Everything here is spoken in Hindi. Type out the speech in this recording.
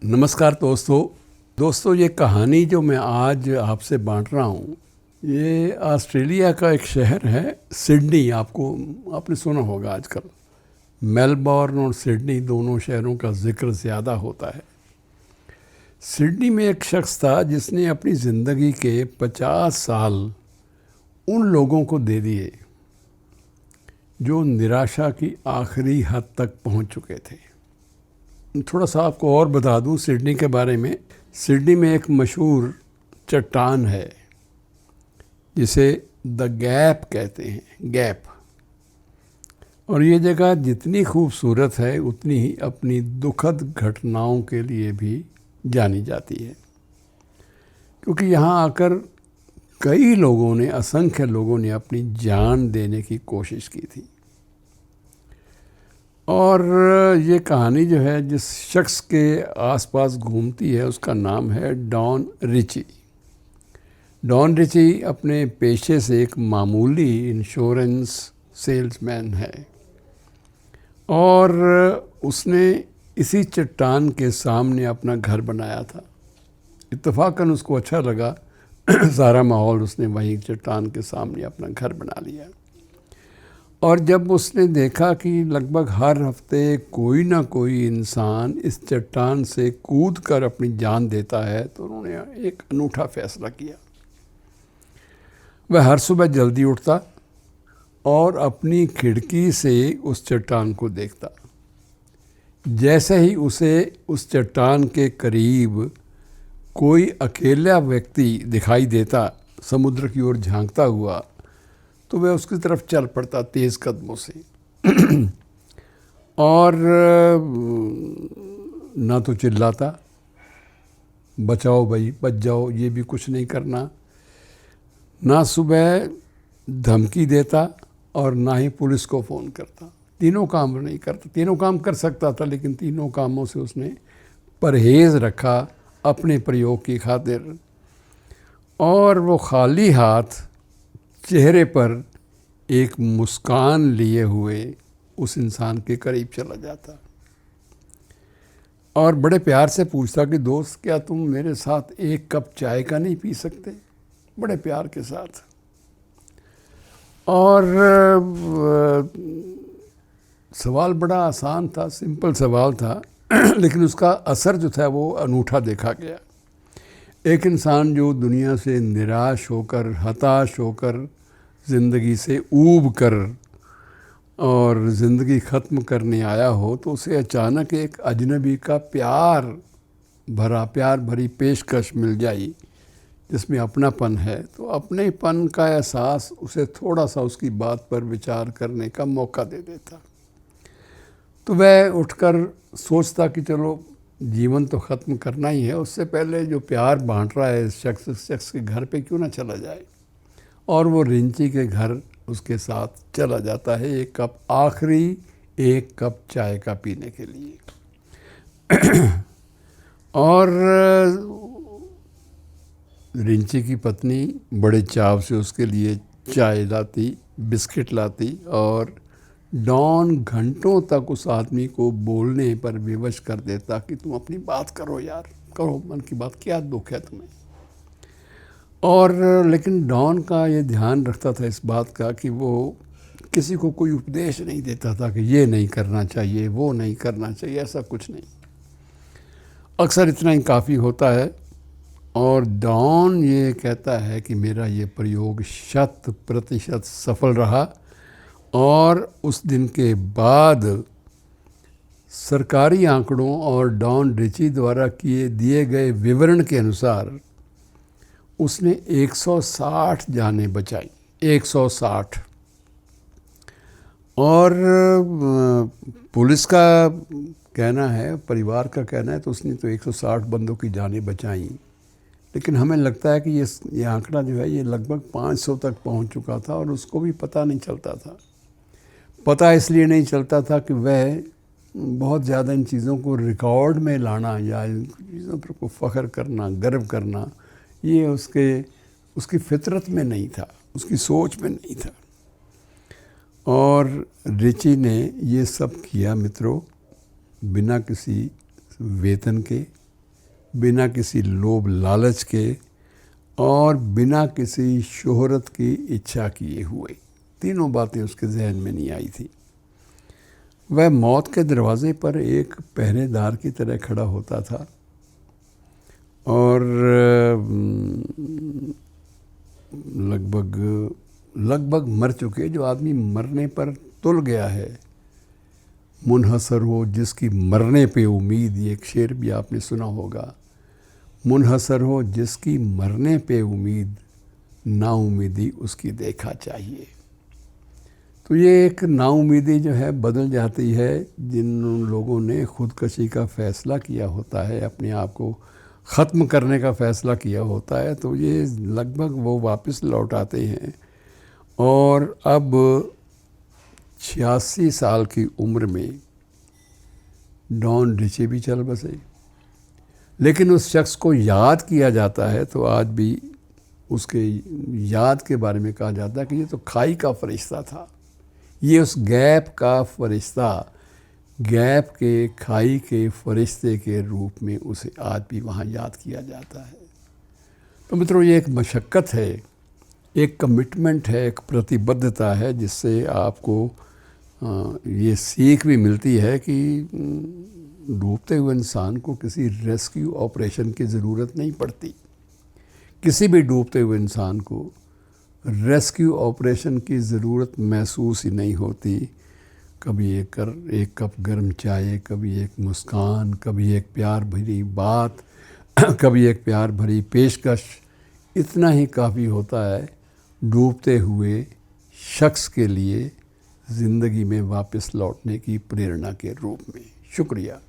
नमस्कार दोस्तों ये कहानी जो मैं आज आपसे बांट रहा हूँ, ये ऑस्ट्रेलिया का एक शहर है सिडनी। आपने सुना होगा आजकल मेलबोर्न और सिडनी दोनों शहरों का जिक्र ज़्यादा होता है। सिडनी में एक शख्स था जिसने अपनी ज़िंदगी के 50 साल उन लोगों को दे दिए जो निराशा की आखिरी हद तक पहुँच चुके थे। थोड़ा सा आपको और बता दूं सिडनी के बारे में। सिडनी में एक मशहूर चट्टान है जिसे द गैप कहते हैं, गैप। और ये जगह जितनी खूबसूरत है उतनी ही अपनी दुखद घटनाओं के लिए भी जानी जाती है, क्योंकि यहाँ आकर कई लोगों ने, असंख्य लोगों ने अपनी जान देने की कोशिश की थी। और ये कहानी जो है जिस शख्स के आसपास घूमती है उसका नाम है डॉन रिची। डॉन रिची अपने पेशे से एक मामूली इंश्योरेंस सेल्समैन है और उसने इसी चट्टान के सामने अपना घर बनाया था। इत्तेफाकन उसको अच्छा लगा सारा माहौल, उसने वहीं चट्टान के सामने अपना घर बना लिया। और जब उसने देखा कि लगभग हर हफ्ते कोई ना कोई इंसान इस चट्टान से कूद कर अपनी जान देता है, तो उन्होंने एक अनूठा फैसला किया। वह हर सुबह जल्दी उठता और अपनी खिड़की से उस चट्टान को देखता। जैसे ही उसे उस चट्टान के करीब कोई अकेला व्यक्ति दिखाई देता समुद्र की ओर झांकता हुआ, तो वह उसकी तरफ चल पड़ता तेज़ कदमों से और ना तो चिल्लाता बचाओ भाई बच जाओ, ये भी कुछ नहीं करना, ना सुबह धमकी देता और ना ही पुलिस को फ़ोन करता। तीनों काम नहीं करता। तीनों काम कर सकता था लेकिन तीनों कामों से उसने परहेज़ रखा अपने प्रयोग की खातिर। और वो खाली हाथ चेहरे पर एक मुस्कान लिए हुए उस इंसान के करीब चला जाता और बड़े प्यार से पूछता कि दोस्त, क्या तुम मेरे साथ एक कप चाय का नहीं पी सकते? बड़े प्यार के साथ। और सवाल बड़ा आसान था, सिंपल सवाल था लेकिन उसका असर जो था वो अनूठा देखा गया। एक इंसान जो दुनिया से निराश होकर, हताश होकर, ज़िंदगी से ऊब कर और ज़िंदगी ख़त्म करने आया हो, तो उसे अचानक एक अजनबी का प्यार भरी पेशकश मिल जाए जिसमें अपनापन है, तो अपनेपन का एहसास उसे थोड़ा सा उसकी बात पर विचार करने का मौका दे देता। तो वह उठकर सोचता कि चलो जीवन तो ख़त्म करना ही है, उससे पहले जो प्यार बांट रहा है इस शख्स के घर पे क्यों ना चला जाए। और वो रिंची के घर उसके साथ चला जाता है आखिरी एक कप चाय का पीने के लिए। और रिंची की पत्नी बड़े चाव से उसके लिए चाय लाती, बिस्किट लाती और डॉन घंटों तक उस आदमी को बोलने पर विवश कर देता कि तुम अपनी बात करो यार, करो मन की बात, क्या दुख है तुम्हें। और लेकिन डॉन का ये ध्यान रखता था इस बात का कि वो किसी को कोई उपदेश नहीं देता था कि ये नहीं करना चाहिए, वो नहीं करना चाहिए, ऐसा कुछ नहीं। अक्सर इतना ही काफ़ी होता है। और डॉन ये कहता है कि मेरा ये प्रयोग 100% सफल रहा। और उस दिन के बाद सरकारी आंकड़ों और डॉन रिची द्वारा दिए गए विवरण के अनुसार उसने 160 जानें बचाई, 160। और पुलिस का कहना है, परिवार का कहना है, तो उसने तो 160 बंदों की जानें बचाई। लेकिन हमें लगता है कि ये आंकड़ा जो है ये लगभग 500 तक पहुंच चुका था और उसको भी पता नहीं चलता था। पता इसलिए नहीं चलता था कि वह बहुत ज़्यादा इन चीज़ों को रिकॉर्ड में लाना या इन चीज़ों पर को फ़ख्र करना, गर्व करना, ये उसकी फितरत में नहीं था, उसकी सोच में नहीं था। और रिची ने ये सब किया मित्रों बिना किसी वेतन के, बिना किसी लोभ लालच के और बिना किसी शोहरत की इच्छा किए हुए। तीनों बातें उसके जहन में नहीं आई थी। वह मौत के दरवाजे पर एक पहरेदार की तरह खड़ा होता था और लगभग मर चुके, जो आदमी मरने पर तुल गया है, मुनहसर हो जिसकी मरने पे उम्मीद, ये एक शेर भी आपने सुना होगा, मुनहसर हो जिसकी मरने पे उम्मीद, नाउमीदी उसकी देखा चाहिए। तो ये एक नाउमीदी जो है बदल जाती है जिन लोगों ने ख़ुदकशी का फ़ैसला किया होता है, अपने आप को ख़त्म करने का फ़ैसला किया होता है, तो ये लगभग वो वापस लौट आते हैं। और अब 86 साल की उम्र में डॉन रिची भी चल बसे, लेकिन उस शख्स को याद किया जाता है तो आज भी उसके याद के बारे में कहा जाता है कि ये तो खाई का फरिश्ता था, ये उस गैप का फरिश्ता, गैप के खाई के फरिश्ते के रूप में उसे आज भी वहाँ याद किया जाता है। तो मित्रों, ये एक मशक्क़त है, एक कमिटमेंट है, एक प्रतिबद्धता है, जिससे आपको ये सीख भी मिलती है कि डूबते हुए इंसान को किसी रेस्क्यू ऑपरेशन की ज़रूरत नहीं पड़ती। किसी भी डूबते हुए इंसान को रेस्क्यू ऑपरेशन की ज़रूरत महसूस ही नहीं होती। कभी एक कप गर्म चाय, कभी एक मुस्कान, कभी एक प्यार भरी बात, कभी एक प्यार भरी पेशकश, इतना ही काफ़ी होता है डूबते हुए शख्स के लिए ज़िंदगी में वापस लौटने की प्रेरणा के रूप में। शुक्रिया।